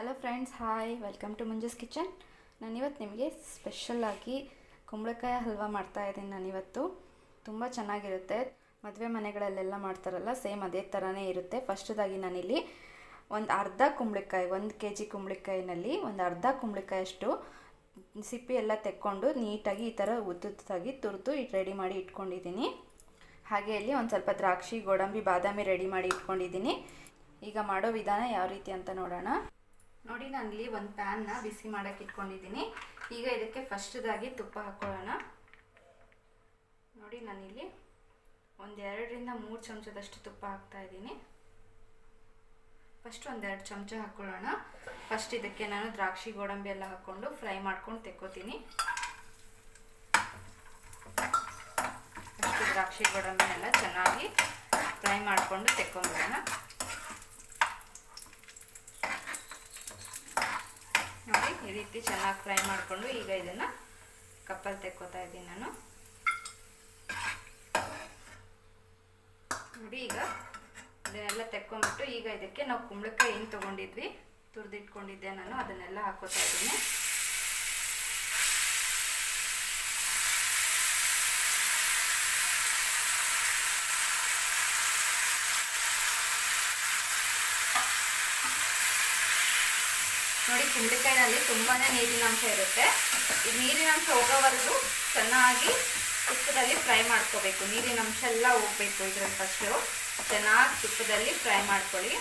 Hello friends, hi, welcome to Manju's kitchen. ನಾನಿವತ್ತು ನಿಮಗೆ ಸ್ಪೆಷಲ್ಲಾಗಿ ಕುಂಬಳಕಾಯಿ ಹಲ್ವಾ ಮಾಡ್ತಾಯಿದ್ದೀನಿ. ನಾನಿವತ್ತು ತುಂಬ ಚೆನ್ನಾಗಿರುತ್ತೆ. ಮದುವೆ ಮನೆಗಳಲ್ಲೆಲ್ಲ ಮಾಡ್ತಾರಲ್ಲ, ಸೇಮ್ ಅದೇ ಥರನೇ ಇರುತ್ತೆ. ಫಸ್ಟದಾಗಿ ನಾನಿಲ್ಲಿ ಒಂದು ಅರ್ಧ ಕುಂಬಳಕಾಯಿ, 1 kg ಕುಂಬಳಕಾಯಿನಲ್ಲಿ ಒಂದು ಅರ್ಧ ಕುಂಬಳಕಾಯಷ್ಟು ಸಿಪ್ಪಿ ಎಲ್ಲ ತೆಕ್ಕೊಂಡು ನೀಟಾಗಿ ಈ ಥರ ಉದ್ದುದ್ದಾಗಿ ತುರಿದು ರೆಡಿ ಮಾಡಿ ಇಟ್ಕೊಂಡಿದ್ದೀನಿ. ಹಾಗೆ ಇಲ್ಲಿ ಒಂದು ಸ್ವಲ್ಪ ದ್ರಾಕ್ಷಿ, ಗೋಡಂಬಿ, ಬಾದಾಮಿ ರೆಡಿ ಮಾಡಿ ಇಟ್ಕೊಂಡಿದ್ದೀನಿ. ಈಗ ಮಾಡೋ ವಿಧಾನ ಯಾವ ರೀತಿ ಅಂತ ನೋಡೋಣ. ನೋಡಿ, ನಾನಿಲ್ಲಿ ಒಂದು ಪ್ಯಾನ್ನ ಬಿಸಿ ಮಾಡೋಕ್ಕೆ ಇಟ್ಕೊಂಡಿದ್ದೀನಿ. ಈಗ ಇದಕ್ಕೆ ಫಸ್ಟ್ದಾಗಿ ತುಪ್ಪ ಹಾಕ್ಕೊಳ್ಳೋಣ. ನೋಡಿ, ನಾನಿಲ್ಲಿ ಒಂದು 2ರಿಂದ 3 ಚಮಚದಷ್ಟು ತುಪ್ಪ ಹಾಕ್ತಾ ಇದ್ದೀನಿ. ಫಸ್ಟ್ 1-2 ಚಮಚ ಹಾಕ್ಕೊಳ್ಳೋಣ. ಫಸ್ಟ್ ಇದಕ್ಕೆ ನಾನು ದ್ರಾಕ್ಷಿ, ಗೋಡಂಬಿ ಎಲ್ಲ ಹಾಕ್ಕೊಂಡು ಫ್ರೈ ಮಾಡ್ಕೊಂಡು ತೆಕ್ಕೋತೀನಿ. ಫಸ್ಟ್ ದ್ರಾಕ್ಷಿ, ಗೋಡಂಬಿನೆಲ್ಲ ಚೆನ್ನಾಗಿ ಫ್ರೈ ಮಾಡಿಕೊಂಡು ತೆಕ್ಕೊಂಬಿಡೋಣ. ನೋಡಿ, ಈ ರೀತಿ ಚೆನ್ನಾಗಿ ಫ್ರೈ ಮಾಡಿಕೊಂಡು ಈಗ ಇದನ್ನು ಕಪ್ಪಲ್ಲಿ ತೆಕ್ಕೋತಾ ಇದ್ದೀನಿ ನಾನು. ನೋಡಿ, ಈಗ ಇದನ್ನೆಲ್ಲ ತೆಕ್ಕೊಂಬಿಟ್ಟು ಈಗ ಇದಕ್ಕೆ ನಾವು ಕುಂಬಳಕಾಯಿ ಏನು ತೊಗೊಂಡಿದ್ವಿ, ತುರಿದಿಟ್ಕೊಂಡಿದ್ದೆ ನಾನು, ಅದನ್ನೆಲ್ಲ ಹಾಕೋತಾ ಇದ್ದೀನಿ. ನೋಡಿ, ಕುಂಬಳಕಾಯಿನಲ್ಲಿ ತುಂಬಾ ನೀರಿನಾಂಶ ಇರುತ್ತೆ. ಈ ನೀರಿನಾಂಶ ಹೋಗೋವರೆಗೂ ಚೆನ್ನಾಗಿ ತುಪ್ಪದಲ್ಲಿ ಫ್ರೈ ಮಾಡ್ಕೋಬೇಕು. ನೀರಿನಾಂಶ ಎಲ್ಲ ಹೋಗಬೇಕು ಇದರಲ್ಲಿ. ಫಸ್ಟು ಚೆನ್ನಾಗಿ ತುಪ್ಪದಲ್ಲಿ ಫ್ರೈ ಮಾಡ್ಕೊಳ್ಳಿ.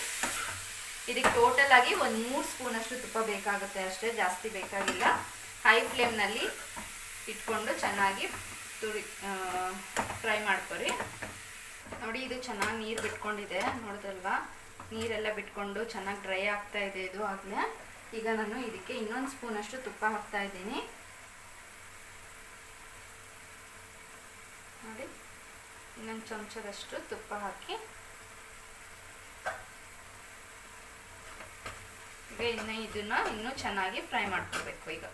ಇದಕ್ಕೆ ಟೋಟಲ್ ಆಗಿ ಒಂದು 3 ಸ್ಪೂನಷ್ಟು ತುಪ್ಪ ಬೇಕಾಗುತ್ತೆ ಅಷ್ಟೇ, ಜಾಸ್ತಿ ಬೇಕಾಗಿಲ್ಲ. ಹೈ ಫ್ಲೇಮ್ನಲ್ಲಿ ಇಟ್ಕೊಂಡು ಚೆನ್ನಾಗಿ ಫ್ರೈ ಮಾಡ್ಕೊರಿ. ನೋಡಿ, ಇದು ಚೆನ್ನಾಗಿ ನೀರು ಬಿಟ್ಕೊಂಡಿದೆ, ನೋಡಿದ್ರಲ್ವಾ? ನೀರೆಲ್ಲ ಬಿಟ್ಕೊಂಡು ಚೆನ್ನಾಗಿ ಡ್ರೈ ಆಗ್ತಾ ಇದೆ ಇದು ಆಗಲೇ. ಈಗ ನಾನು ಇದಕ್ಕೆ ಇನ್ನೊಂದು ಸ್ಪೂನಷ್ಟು ತುಪ್ಪ ಹಾಕ್ತಾ ಇದ್ದೀನಿ. ನೋಡಿ, ಇನ್ನೊಂದು ಚಮಚದಷ್ಟು ತುಪ್ಪ ಹಾಕಿ ಈಗ ಇದನ್ನ ಇನ್ನೂ ಚೆನ್ನಾಗಿ ಫ್ರೈ ಮಾಡ್ಕೋಬೇಕು. ಈಗ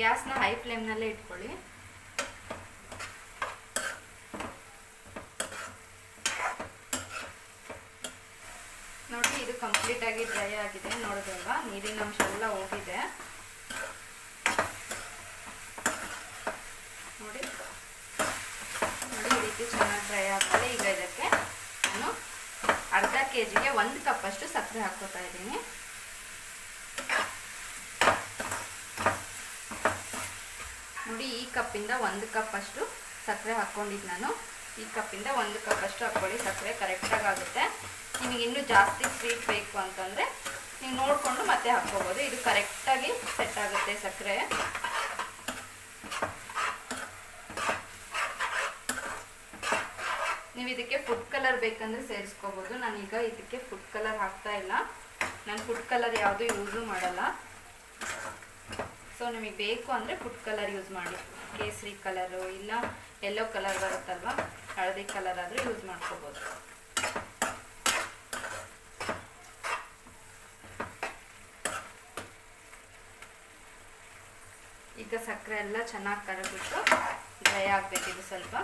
ಗ್ಯಾಸ್ನ ಹೈ ಫ್ಲೇಮ್ನಲ್ಲೇ ಇಟ್ಕೊಳ್ಳಿ. ನೋಡಿ, ಇದು ಕಂಪ್ಲೀಟಾಗಿ ಡ್ರೈ ಆಗಿದೆ, ನೋಡಿದ್ರಲ್ವಾ? ನೀರಿನ ಅಂಶ ಎಲ್ಲ ಹೋಗಿದೆ. ನೋಡಿ, ಈ ರೀತಿ ಚೆನ್ನಾಗಿ ಡ್ರೈ ಆದಮೇಲೆ ಈಗ ಇದಕ್ಕೆ ನಾನು ಅರ್ಧ kgಗೆ 1 ಕಪ್ಪಷ್ಟು ಸಕ್ಕರೆ ಹಾಕ್ಕೋತಾ ಇದ್ದೀನಿ. ನೋಡಿ, ಈ ಕಪ್ಪಿಂದ 1 ಕಪ್ಪಷ್ಟು ಸಕ್ಕರೆ ಹಾಕ್ಕೊಂಡಿದ್ದು ನಾನು. ಈ ಕಪ್ಪಿಂದ 1 ಕಪ್ಪಷ್ಟು ಹಾಕ್ಕೊಳ್ಳಿ. ಸಕ್ಕರೆ ಕರೆಕ್ಟಾಗಿ ಆಗುತ್ತೆ. ನಿಮಗೆ ಇನ್ನೂ ಜಾಸ್ತಿ ಸ್ವೀಟ್ ಬೇಕು ಅಂತಂದರೆ ನೀವು ನೋಡಿಕೊಂಡು ಮತ್ತೆ ಹಾಕ್ಕೋಬೋದು. ಇದು ಕರೆಕ್ಟಾಗಿ ಸೆಟ್ ಆಗುತ್ತೆ ಸಕ್ಕರೆ. ನೀವು ಇದಕ್ಕೆ ಫುಡ್ ಕಲರ್ ಬೇಕಂದರೆ ಸೇರಿಸ್ಕೋಬೋದು. ನಾನೀಗ ಇದಕ್ಕೆ ಫುಡ್ ಕಲರ್ ಹಾಕ್ತಾ ಇಲ್ಲ. ನಾನು ಫುಡ್ ಕಲರ್ ಯಾವುದೂ ಯೂಸು ಮಾಡಲ್ಲ. ಸೊ ನಿಮಗೆ ಬೇಕು ಅಂದರೆ ಫುಡ್ ಕಲರ್ ಯೂಸ್ ಮಾಡಿ. ಕೇಸರಿ ಕಲರು ಇಲ್ಲ ಯೆಲ್ಲೋ ಕಲರ್ ಬರುತ್ತಲ್ವ, ಹಳದಿ ಕಲರ್ ಆದರೆ ಯೂಸ್ ಮಾಡ್ಕೋಬೋದು. ಈಗ ಸಕ್ಕರೆ ಎಲ್ಲ ಚೆನ್ನಾಗಿ ಕರಗಿಬಿಟ್ಟು ಡ್ರೈ ಆಗಬೇಕಿದು ಸ್ವಲ್ಪ.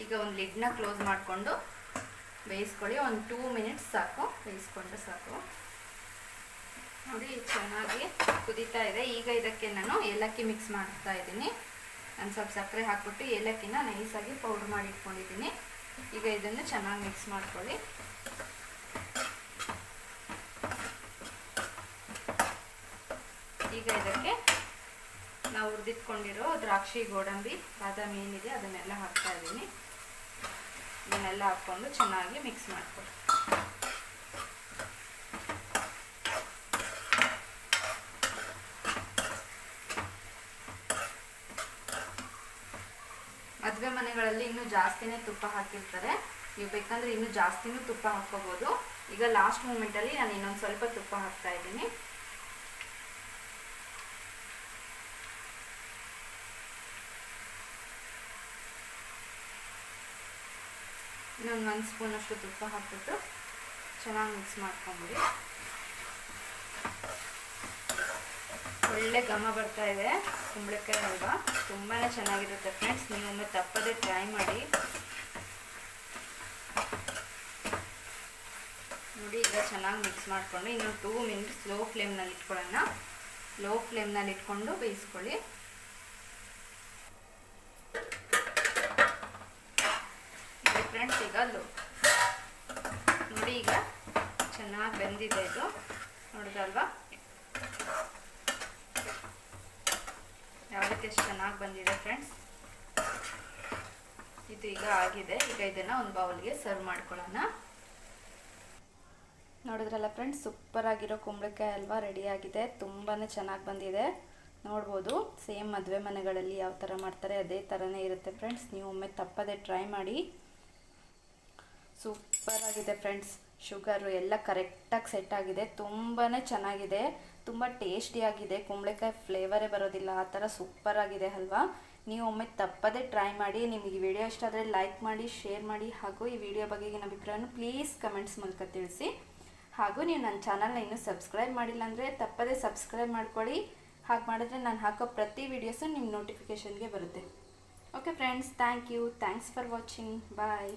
ಈಗ ಒಂದು ಲಿಡ್ನ ಕ್ಲೋಸ್ ಮಾಡಿಕೊಂಡು ಬೇಯಿಸ್ಕೊಳ್ಳಿ. ಒಂದು 2 ಮಿನಿಟ್ಸ್ ಸಾಕು, ಬೇಯಿಸ್ಕೊಂಡ್ರೆ ಸಾಕು. ನೋಡಿ, ಚೆನ್ನಾಗಿ ಕುದೀತಾ ಇದೆ. ಈಗ ಇದಕ್ಕೆ ನಾನು ಏಲಕ್ಕಿ ಮಿಕ್ಸ್ ಮಾಡ್ತಾ ಇದ್ದೀನಿ. ನಾನು ಸ್ವಲ್ಪ ಸಕ್ಕರೆ ಹಾಕ್ಬಿಟ್ಟು ಏಲಕ್ಕಿನ ನೈಸಾಗಿ ಪೌಡ್ರ್ ಮಾಡಿ ಇಟ್ಕೊಂಡಿದ್ದೀನಿ. ಈಗ ಇದನ್ನು ಚೆನ್ನಾಗಿ ಮಿಕ್ಸ್ ಮಾಡ್ಕೊಳ್ಳಿ. ಈಗ ಇದಕ್ಕೆ ನಾವು ಹುರಿದಿಟ್ಕೊಂಡಿರೋ ದ್ರಾಕ್ಷಿ, ಗೋಡಂಬಿ, ಬಾದಾಮಿ ಏನಿದೆ ಅದನ್ನೆಲ್ಲ ಹಾಕ್ತಾ ಇದ್ದೀನಿ. ಇದನ್ನೆಲ್ಲ ಹಾಕ್ಕೊಂಡು ಚೆನ್ನಾಗಿ ಮಿಕ್ಸ್ ಮಾಡ್ಕೊಳ್ಳಿ. ಮದುವೆ ಮನೆಗಳಲ್ಲಿ ಇನ್ನೂ ಜಾಸ್ತಿನೇ ತುಪ್ಪ ಹಾಕಿರ್ತಾರೆ. ನೀವು ಬೇಕಂದ್ರೆ ಇನ್ನೂ ಜಾಸ್ತಿನೂ ತುಪ್ಪ ಹಾಕ್ಕೋಬೋದು. ಈಗ ಲಾಸ್ಟ್ ಮೂಮೆಂಟಲ್ಲಿ ನಾನು ಇನ್ನೊಂದು ಸ್ವಲ್ಪ ತುಪ್ಪ ಹಾಕ್ತಾ ಇದ್ದೀನಿ. ಇನ್ನೊಂದು 1 ಸ್ಪೂನಷ್ಟು ತುಪ್ಪ ಹಾಕ್ಬಿಟ್ಟು ಚೆನ್ನಾಗಿ ಮಿಕ್ಸ್ ಮಾಡ್ಕೊಂಬಿಡಿ. ಒಳ್ಳೆ ಘಮ ಬರ್ತಾ ಇದೆ ಕುಂಬಳಕಾಯಿ ಹಲ್ವಾ. ತುಂಬಾ ಚೆನ್ನಾಗಿರುತ್ತೆ ಫ್ರೆಂಡ್ಸ್, ನೀವು ಒಮ್ಮೆ ತಪ್ಪದೇ ಟ್ರೈ ಮಾಡಿ. ನೋಡಿ ಈಗ ಚೆನ್ನಾಗಿ ಮಿಕ್ಸ್ ಮಾಡಿಕೊಂಡು ಇನ್ನೊಂದು 2 ಮಿನಿಟ್ಸ್ ಲೋ ಫ್ಲೇಮ್ನಲ್ಲಿ ಇಟ್ಕೊಳ್ಳೋಣ. ಲೋ ಫ್ಲೇಮ್ನಲ್ಲಿ ಇಟ್ಕೊಂಡು ಬೇಯಿಸ್ಕೊಳ್ಳಿ. ಫ್ರೆಂಡ್ಸ್ ಈಗ ನೋಡಿ ಈಗ ಚೆನ್ನಾಗಿ ಬೆಂದಿದೆ ಇದು, ನೋಡಿದಲ್ವಾ ಯಾವ ರೀತಿ ಎಷ್ಟು ಚೆನ್ನಾಗಿ ಬಂದಿದೆ ಫ್ರೆಂಡ್ಸ್. ಇದು ಈಗ ಆಗಿದೆ. ಈಗ ಇದನ್ನು ಒಂದು ಬೌಲ್ಗೆ ಸರ್ವ್ ಮಾಡ್ಕೊಳ್ಳೋಣ. ನೋಡಿದ್ರಲ್ಲ ಫ್ರೆಂಡ್ಸ್, ಸೂಪರ್ ಆಗಿರೋ ಕುಂಬಳಕಾಯಿ ಹಲ್ವಾ ರೆಡಿಯಾಗಿದೆ. ತುಂಬಾ ಚೆನ್ನಾಗಿ ಬಂದಿದೆ. ನೋಡ್ಬೋದು, ಸೇಮ್ ಮದುವೆ ಮನೆಗಳಲ್ಲಿ ಯಾವ ಥರ ಮಾಡ್ತಾರೆ ಅದೇ ಥರನೇ ಇರುತ್ತೆ ಫ್ರೆಂಡ್ಸ್. ನೀವು ಒಮ್ಮೆ ತಪ್ಪದೆ ಟ್ರೈ ಮಾಡಿ. ಸೂಪರ್ ಆಗಿದೆ ಫ್ರೆಂಡ್ಸ್. ಶುಗರು ಎಲ್ಲ ಕರೆಕ್ಟಾಗಿ ಸೆಟ್ ಆಗಿದೆ. ತುಂಬಾ ಚೆನ್ನಾಗಿದೆ, ತುಂಬ ಟೇಸ್ಟಿಯಾಗಿದೆ. ಕುಂಬಳಕಾಯಿ ಫ್ಲೇವರೇ ಬರೋದಿಲ್ಲ, ಆ ಥರ ಸೂಪರ್ ಆಗಿದೆ ಅಲ್ವಾ. ನೀವು ಒಮ್ಮೆ ತಪ್ಪದೆ ಟ್ರೈ ಮಾಡಿ. ನಿಮಗೆ ಈ ವಿಡಿಯೋ ಇಷ್ಟ ಆದರೆ ಲೈಕ್ ಮಾಡಿ, ಶೇರ್ ಮಾಡಿ, ಹಾಗೂ ಈ ವಿಡಿಯೋ ಬಗೆಗಿನ ಅಭಿಪ್ರಾಯವನ್ನು ಪ್ಲೀಸ್ ಕಮೆಂಟ್ಸ್ ಮೂಲಕ ತಿಳಿಸಿ. ಹಾಗೂ ನೀವು ನನ್ನ ಚಾನಲ್ನ ಇನ್ನೂ ಸಬ್ಸ್ಕ್ರೈಬ್ ಮಾಡಿಲ್ಲ ಅಂದರೆ ತಪ್ಪದೇ ಸಬ್ಸ್ಕ್ರೈಬ್ ಮಾಡ್ಕೊಳ್ಳಿ. ಹಾಗೆ ಮಾಡಿದ್ರೆ ನಾನು ಹಾಕೋ ಪ್ರತಿ ವೀಡಿಯೋಸು ನಿಮ್ಮ ನೋಟಿಫಿಕೇಷನ್ಗೆ ಬರುತ್ತೆ. Okay friends, thank you. Thanks for watching. Bye.